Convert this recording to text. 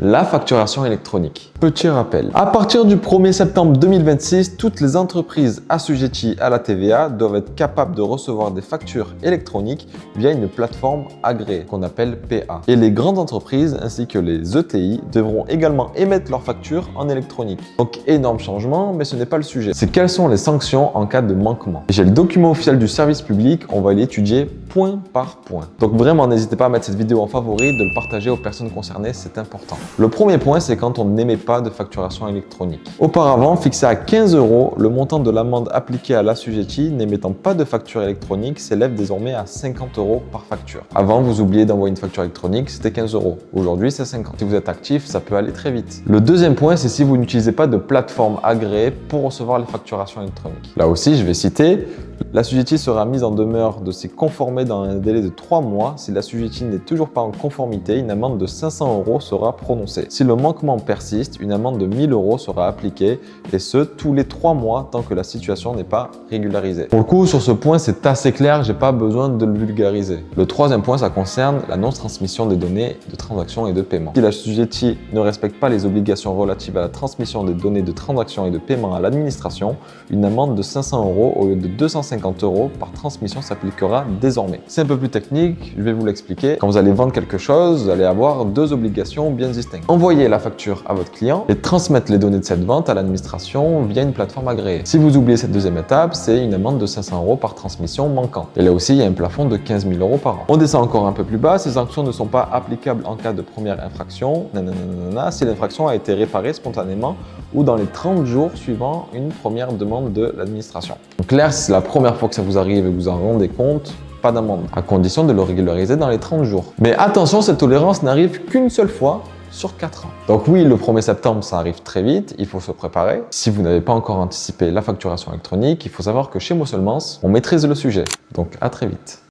La facturation électronique. Petit rappel, à partir du 1er septembre 2026, toutes les entreprises assujetties à la TVA doivent être capables de recevoir des factures électroniques via une plateforme agréée qu'on appelle PA. Et les grandes entreprises ainsi que les ETI devront également émettre leurs factures en électronique. Donc énorme changement, mais ce n'est pas le sujet. C'est quelles sont les sanctions en cas de manquement. J'ai le document officiel du service public, on va l'étudier point par point. Donc vraiment, n'hésitez pas à mettre cette vidéo en favori, de le partager aux personnes concernées, c'est important. Le premier point, c'est quand on n'émet pas de facturation électronique. Auparavant, fixé à 15 €, le montant de l'amende appliquée à l'assujetti n'émettant pas de facture électronique s'élève désormais à 50 € par facture. Avant, vous oubliez d'envoyer une facture électronique, c'était 15 €. Aujourd'hui, c'est 50. Si vous êtes actif, ça peut aller très vite. Le deuxième point, c'est si vous n'utilisez pas de plateforme agréée pour recevoir les facturations électroniques. Là aussi, je vais citer: l'assujetti sera mis en demeure de s'y conformer dans un délai de 3 mois. Si l'assujetti n'est toujours pas en conformité, une amende de 500 € sera prononcée. Si le manquement persiste, une amende de 1000 € sera appliquée, et ce, tous les 3 mois tant que la situation n'est pas régularisée. Pour le coup, sur ce point, c'est assez clair, j'ai pas besoin de le vulgariser. Le troisième point, ça concerne la non-transmission des données de transaction et de paiement. Si l'assujetti ne respecte pas les obligations relatives à la transmission des données de transaction et de paiement à l'administration, une amende de 500 € au lieu de 250 € par transmission s'appliquera désormais. C'est un peu plus technique, je vais vous l'expliquer. Quand vous allez vendre quelque chose, vous allez avoir deux obligations bien distinctes. Envoyer la facture à votre client et transmettre les données de cette vente à l'administration via une plateforme agréée. Si vous oubliez cette deuxième étape, c'est une amende de 500 € par transmission manquante. Et là aussi, il y a un plafond de 15 000 € par an. On descend encore un peu plus bas, ces sanctions ne sont pas applicables en cas de première infraction, si l'infraction a été réparée spontanément ou dans les 30 jours suivant une première demande de l'administration. Donc clair, si c'est la première fois que ça vous arrive et que vous en rendez compte, pas d'amende, à condition de le régulariser dans les 30 jours. Mais attention, cette tolérance n'arrive qu'une seule fois sur 4 ans. Donc oui, le 1er septembre, ça arrive très vite, il faut se préparer. Si vous n'avez pas encore anticipé la facturation électronique, il faut savoir que chez Moselmans, on maîtrise le sujet. Donc à très vite.